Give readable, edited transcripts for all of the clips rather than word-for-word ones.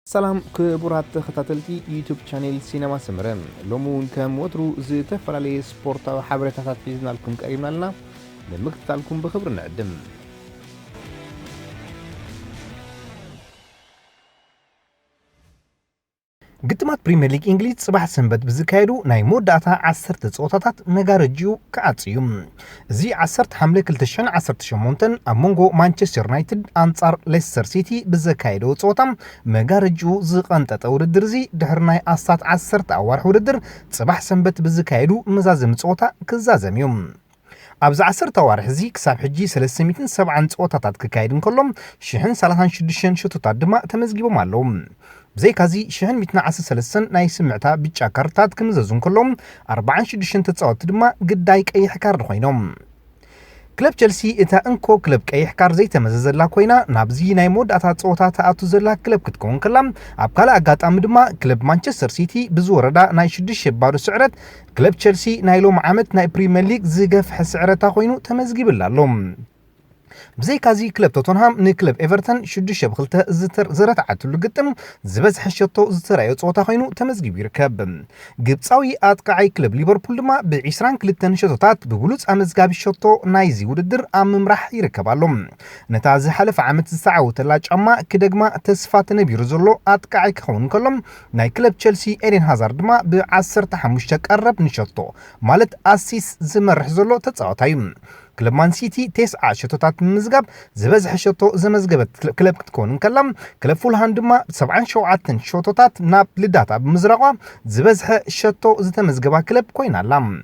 سلام كبرات تختاتلتي يوتيوب شانل سينما سمرم لومون كم وترو زي تفرالي سبورتا وحبرتات حيزنا لكم قريبنا لنا لمكتالكم بخبر نعدم ግጥማት ፕሪሚየር ሊግ እንግሊዝ ጽባሕ ሰንበት ብዝካየዱ ናይ መወዳእታ 10 ጾታታት መጋረጅው ከዓጽዩ እዚ 10 ሐምሌ 2018 ኣብ ሞንጎ ማንቸስተር ዩናይትድ አንጻር ሌስተር ሲቲ ብዝካየዱ ጾታ መጋረጅው ዝቐንጠጠ ውድድር እዚ ድሕሪ ናይ ኣስታት 10 ኣዋርሕ ውድድር ጽባሕ ሰንበት ብዝካየዱ መዛዝም ጾታ ክዛዘም እዩ ኣብዚ 10 ኣዋርሕ እዚ ክሳብ ሕጂ 370 ጾታታት ክካየድ እንከሎም 1036 ሽቶታት ድማ ተመዝጊቦም ኣለዉ زي كازي شهن متنا عسى سلسن ناي سمعتا بيتشا كارتات كمزازون كلهم 46 تتصاوت دما قدايك اي حكار خوينهم كلب تشيلسي اتا انكو كلب اي حكار زي تمززلا كوينا نابزي ناي مود اتا تصوتا تاتو زلا كلب كتكون كلام ابكالا اقاطام دما كلب مانشستر سيتي بزوردا ناي شدش بارو سعرت كلب تشيلسي نايلو معامت ناي بريمير ليج زيقف حسعرتا خوينو تمزقي بالله بزي كازي كلب توتنهام نكلب ايفرتون شدش بخلته زتر زرت عتلو قدم زبز حشيتو زتر اي صوتا خينو تمزغي بيركب ግብጻዊ አጥቃይ ክለብ ሊቨርፑል ድማ ብ20 ክልተን ሸቶታት ብብሉጽ አመዝጋቢ ሸቶ ናይዚ ውድድር አምምራሕ ይርከባሉ ነታ ዝሐለፈ ዓመት ዝዓወተላ ጫማ ክደግማ ተስፋ ተነቢሩ ዘሎ አጥቃይ ክኸውን ከሎም ናይ ክለብ ቸልሲ ኤደን ሃዛርድ ድማ ብ15 ቀረብ ንሸቶ ማለት አሲስ ዝመርሕ ዘሎ ተጻዋታይ كلب مان سيتي 9 شتوتات مزغب زبزح شتو زمزغبت كلب كتكون كلام كلب فولهام دما 77 شتوتات ناب لداتا بمزرقه زبزح شتو زتمزغبا كلب كوينالام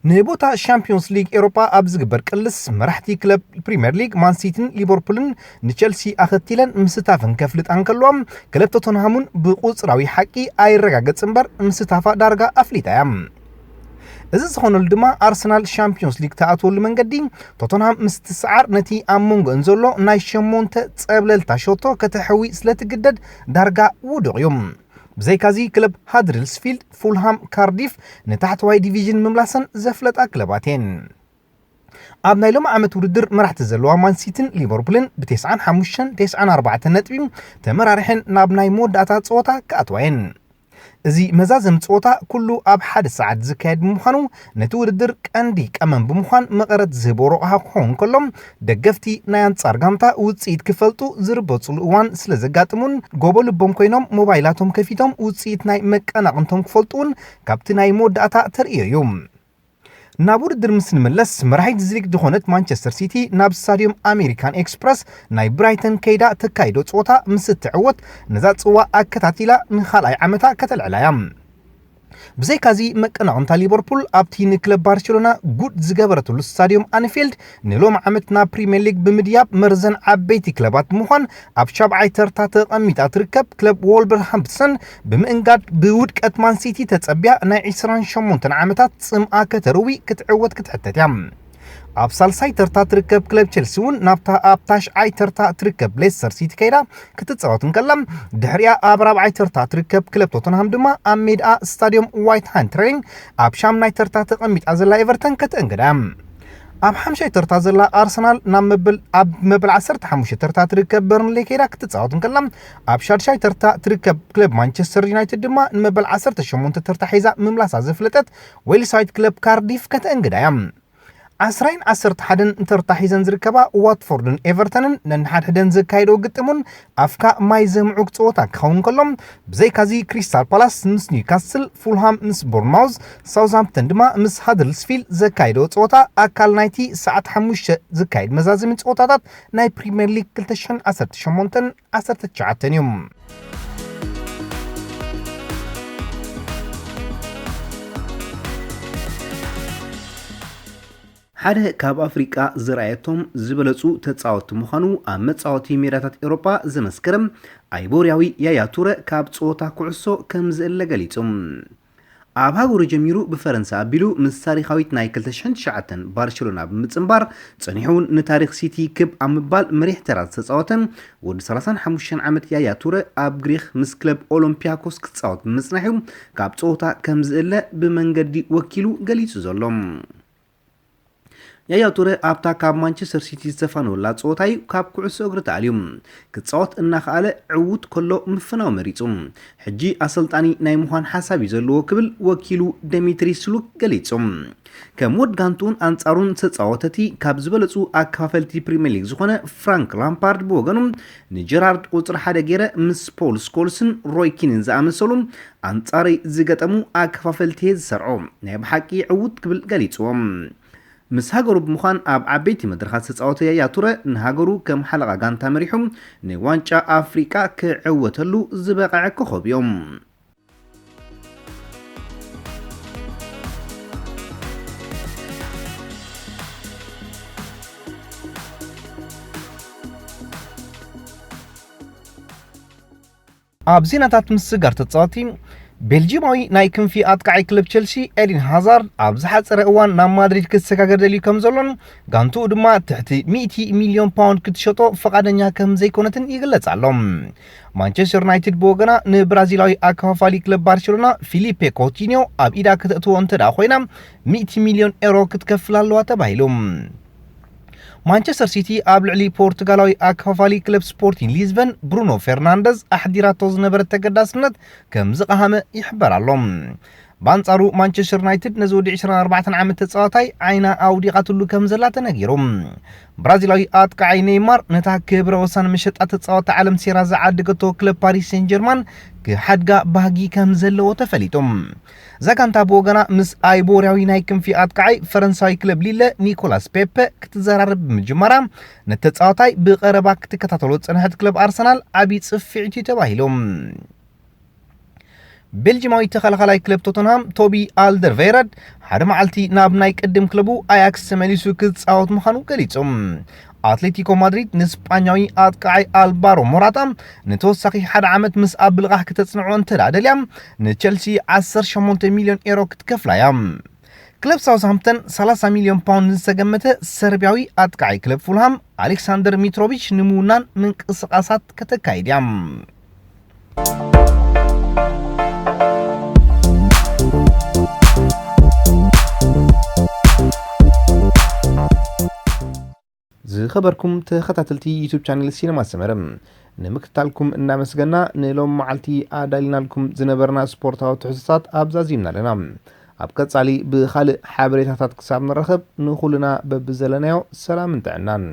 نبوتا شامبيونز ليج اوروبا ابزغبر قلس مرحتي كلب بريمير ليج مان سيتين ليفربولن نتشيلسي اختيلن مستافن كفلت انكلوم كلب توتنهامون بقصراوي حقي ايرغاغص امبر مستافا دارغا افليتايام እዚ ዝኾነሉ ድማ አርሰናል ሻምፒዮንስ ሊግ ተኣትወሉ መንገዲ ቶተንሃም ምስትስዓር ነቲ ኣሞንጎ እንዘሎ ናይ ሸሞንተ ጸብለልታ ሾቶ ከተሕዊ ስለትግደድ ዳርጋ ውድቕ እዮም ብዘይካዚ ክለብ ሃድርስፊልድ ፉልሃም ካርዲፍ ንታሕተዋይ ዲቪዥን ምምላሰን ዘፍለጣ ክለባቴን ኣብ ናይ ሎም ዓመት ውድድር መራሕቲ ዘለዋ ማን ሲቲን ሊቨርፑልን ብ95 94 ነጥቢ ተመራርሐን ናብ ናይ መወዳእታ ጸወታ ከኣትዋየን እዚ መዛዝም ጾታ ኩሉ ኣብ ሓደ ሰዓት ዝካየድ ብምዃኑ ነቲ ውድድር ቀንዲ ቀመም ብምዃን መቐረት ዝህቦ ረቕሓ ክኸውን ከሎም ደገፍቲ ናይ አንጻር ጋንታ ውፅኢት ክፈልጡ ዝርበፅሉ እዋን ስለ ዘጋጥሙን ጎቦ ልቦም ኮይኖም ሞባይላቶም ከፊቶም ውፅኢት ናይ መቀናቕንቶም ክፈልጡን ካብቲ ናይ መወዳእታ ተርእዮ እዮም ናብ ውድድር ምስ ንመለስ መራሒት ዝሊግ ድኾነት ማንቸስተር ሲቲ ናብ ስታዲየም አሜሪካን ኤክስፕረስ ናይ ብራይተን ከይዳ ተካይዶ ጾታ ምስ ትዕወት ነዛ ጽዋ ኣከታቲላ ንኻልኣይ ዓመታ ከተልዕላያ بزي كازي مقناقنتا ليفربول ابتي نكلب بارسلونا غود زغبرتلو ستاديوم انفيلد نلوم عمتنا بريمير ليج بمدياب مرزن عبيتي كلبات مخان اب شابعي ترتا تقميطا تركب كلب وولبرهامبتون بمنغاد بود كاتمان سيتي تتصبيا نا 28 عامتات صمآ كتروي كتعوت كتحتتيام ኣብ ሳልሳይ ተርታ ትርከብ ክለብ ቸልሲ እውን ናብታ ኣብ ታሽዓይ ተርታ ትርከብ ሌስተር ሲቲ ከይዳ ክትጻወትን ከላም ድሕሪያ ኣብ ራብዓይ ተርታ ትርከብ ክለብ ቶተንሃም ድማ ኣብ ሜዳ ስታዲየም ዋይት ሃንት ትሬኒንግ ኣብ ሻምናይ ተርታ ተቐሚጣ ዘላ ኤቨርተን ከተእንግዳ ኣብ ሓምሻይ ተርታ ዘላ ኣርሰናል ኣብ መበል 15 ተርታ ትርከብ በርንሌ ከይዳ ክትጻወትን ከላም ኣብ ሻድሻይ ተርታ ትርከብ ክለብ ማንቸስተር ዩናይትድ ድማ ንመበል 18 ተርታ ሒዛ ምምላሳ ዘፍለጠት ዌልሳይድ ክለብ ካርዲፍ ከተእንግዳ عسرين عسرت حدن انترتا حيزن زركبا واتفوردن ايفرتونن ننحد حدن زكايدو قطمون افكا ماي زمعوك صوتا كون كلهم بزي كازي كريستال بالاس مس نيوكاسل فولهام مس بورنموث ساوثهامبتون دما مس هادرسفيلد زكايدو صوتا اكال نايتي ساعت 5 زكايد مزازم صوتات ناي بريمير ليج 2018 19 يوم ሓደ ካብ አፍሪቃ ዝራየቶም ዝበለጹ ተጻወት ምዃኑ ኣብ መጻወቲ ሜዳታት ኤውሮጳ ዘመስከረም አይቦሪያዊ ያያ ቱረ ካብ ጾታ ኩዕሶ ከም ዝእለ ገሊጹም ኣብ ሃገሩ ጀሚሩ ብፈረንሳ ኣቢሉ ምስ ታሪኻዊት ናይ 2009 ባርሴሎና ብምጽምባር ጸኒሑን ንታሪኽ ሲቲ ክብ ኣብ ምባል መሪሕ ተራት ተጻወተን ወዲ 35 ዓመት ያያ ቱረ ኣብ ግሪክ ምስ ክለብ ኦሎምፒያኮስ ክጻወት ብምጽናሑ ካብ ጾታ ከም ዝእለ ብመንገዲ ወኪሉ ገሊጹ ዘሎ ያያ ቱረ ኣብታ ካብ ማንቸስተር ሲቲ ዝተፋነወላ ጾታዩ ካብ ኩዕሶ እግሪ ተኣልዩ ክጻወት እናኸኣለ ዕውት ከሎ ምፍናው መሪጹ ሕጂ ኣሰልጣኒ ናይ ምዃን ሓሳብ እዩ ዘለዎ ክብል ወኪሉ ዲሚትሪ ስሉክ ገሊጹ ከም ወድ ጋንቱን አንጻሩን ተጻወተቲ ካብ ዝበለጹ ኣካፋፈልቲ ፕሪሚየር ሊግ ዝኾነ ፍራንክ ላምፓርድ ብወገኑ ንጀራርድ ቁጽሪ ሓደ ገይረ ምስ ፖል ስኮልስን ሮይ ኪንን ዝኣመሰሉ አንጻረይ ዝገጠሙ ኣካፋፈልቲ ዝሰርዖ ናይ ብሓቂ ዕውት ክብል ገሊጽዎም ምስ ሃገሩ ብምዃን ኣብ ዓበይቲ መድረኻት ተጻወተ ያያ ቱረ ንሃገሩ ከም ሓለቓ ጋንታ መሪሑ ንዋንጫ ኣፍሪቃ ክዕወተሉ ዝበቕዐ ኮኸብ እዮም ኣብ ዜናታት ምስጋር ተጻወቲ ቤልጂማዊ ናይ ክንፊ ኣጥቃዒ ክለብ ቸልሲ ኤዲን ሃዛርድ ኣብ ዝሓፀረ እዋን ናብ ማድሪድ ክሰጋገር ደልዩ ከም ዘሎን ጋንቱ ድማ ትሕቲ 100 ሚልዮን ፓውንድ ክትሸጦ ፈቃደኛ ከም ዘይኮነትን ይግለጽ ኣሎ ማንቸስተር ዩናይትድ ብወገና ንብራዚላዊ ኣካፋፋሊ ክለብ ባርሴሎና ፊሊፔ ኮቲኒዮ ኣብ ኢዳ ክትእትዎ እንተዳ ኮይና 100 ሚልዮን ዩሮ ክትከፍል ኣለዋ ተባሂሉ ማንቸስተር ሲቲ ኣብ ልዕሊ ፖርቱጋላዊ ኣካፋፋሊ ክለብ ስፖርቲንግ ሊዝበን ብሩኖ ፈርናንደዝ ኣሕዲራቶ ዝነበረ ተገዳስነት ከም ዝቐሃመ ይሕበር ኣሎ በአንጻሩ ማንቸስተር ዩናይትድ ነዚ ወዲ 24 ዓመት ተጻዋታይ ዓይና ኣውዲቓትሉ ከም ዘላ ተነጊሩ ብራዚላዊ ኣጥቃዓይ ኔይማር ነታ ክብረ ወሰን መሸጣ ተጻዋታ ዓለም ሴራ ዝዓደገቶ ክለብ ፓሪስ ሴን ጀርማን ክሓድጋ ባህጊ ከም ዘለዎ ተፈሊጡ ዘጋንታ ብወገና ምስ ኣይቦሪያዊ ናይ ክንፊ ኣጥቃዓይ ፈረንሳዊ ክለብ ሊለ ኒኮላስ ፔፔ ክትዘራርብ ብምጅመራ ነተጻዋታይ ብቐረባ ክትከታተሎ ጽንሐት ክለብ ኣርሰናል ዓቢ ጽፍዒት ተባሂሎም ቤልጂማዊ ተኸላኻላይ ክለብ ቶተንሃም ቶቢ አልደርቬይረድ ሓደ መዓልቲ ናብ ናይ ቅድም ክለቡ አያክስ ተመሊሱ ክጻወት ምዃኑ ገሊጹ አትሌቲኮ ማድሪድ ንስጳኛዊ ኣጥቃዓይ አልቫሮ ሞራታ ንተወሳኺ ሓደ ዓመት ምስ ኣብ ብልቓሕ ክትጽንዖ እንተዳደልያ ንቸልሲ 18 ሚልዮን ዩሮ ክትከፍላያ ክለብ ሳውዝሃምፕተን 30 ሚልዮን ፓውንድ ዝተገመተ ሰርቢያዊ ኣጥቃዓይ ክለብ ፉልሃም አሌክሳንደር ሚትሮቪች ንምውናን ምንቅስቓሳት ከተካይድያ ዝኸበርኩም ተኸታተልቲ ዩቲዩብ ቻናል ሲነማ ሰመረም ንምክታልኩም እናመስገና ንሎም መዓልቲ ኣዳሊናልኩም ዝነበርና ስፖርታዊ ትሕዝቶታት ኣብዛዚምና ኣለና ኣብ ቀጻሊ ብኻልእ ሓበሬታታት ክሳብ ንረኸብ ንኹልና በብዘለናዮ ሰላም እንተዕናን